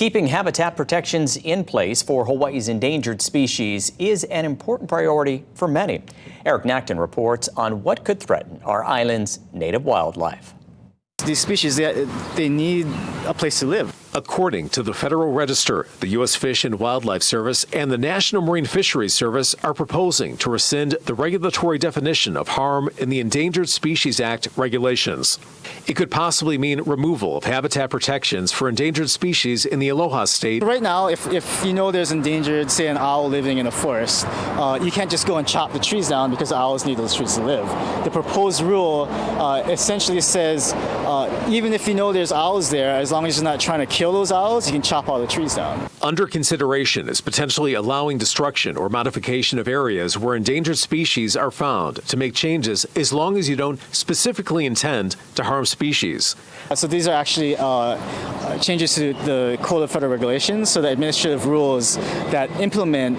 Keeping habitat protections in place for Hawaii's endangered species is an important priority for many. Eric Nacton reports on what could threaten our island's native wildlife. These species, they need a place to live. According to the Federal Register, the U.S. Fish and Wildlife Service and the National Marine Fisheries Service are proposing to rescind the regulatory definition of harm in the Endangered Species Act regulations. It could possibly mean removal of habitat protections for endangered species in the Aloha State. Right now, if you know there's endangered, say an owl living in a forest, you can't just go and chop the trees down because owls need those trees to live. The proposed rule essentially says even if you know there's owls there, as long as you're not trying to kill those owls, you can chop all the trees down. Under consideration is potentially allowing destruction or modification of areas where endangered species are found to make changes as long as you don't specifically intend to harm species. So these are actually changes to the Code of Federal Regulations, so the administrative rules that implement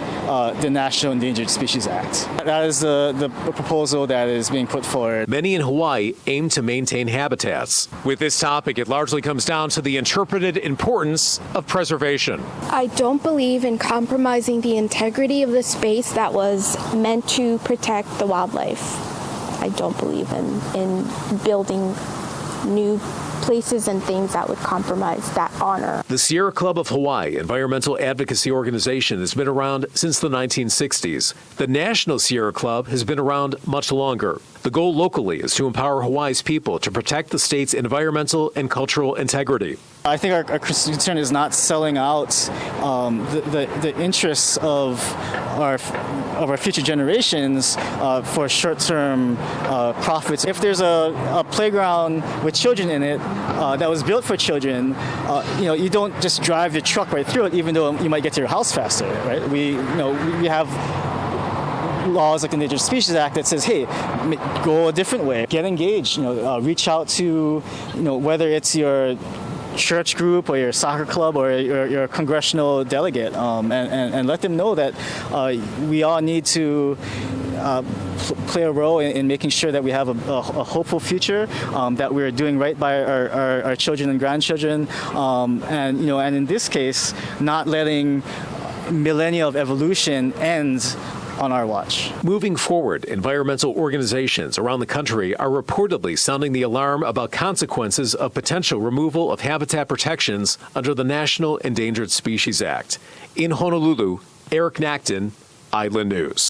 the National Endangered Species Act. That is the proposal that is being put forward. Many in Hawaii aim to maintain habitats. With this topic, it largely comes down to the interpreted importance of preservation. I don't believe in compromising the integrity of the space that was meant to protect the wildlife. I don't believe in building new places and things that would compromise that honor. The Sierra Club of Hawaii environmental advocacy organization has been around since the 1960s. The National Sierra Club has been around much longer. The goal locally is to empower Hawaii's people to protect the state's environmental and cultural integrity. I think our concern is not selling out the interests of our future generations for short-term profits. If there's a playground with children in it that was built for children, you don't just drive your truck right through it, even though you might get to your house faster, right? We have laws like the Endangered Species Act that says, hey, go a different way, get engaged, reach out to, whether it's your church group or your soccer club or your congressional delegate, and let them know that we all need to play a role in making sure that we have a hopeful future, that we're doing right by our children and grandchildren, and in this case, not letting millennia of evolution end on our watch. Moving forward, environmental organizations around the country are reportedly sounding the alarm about consequences of potential removal of habitat protections under the National Endangered Species Act. In Honolulu, Eric Nacton, Island News.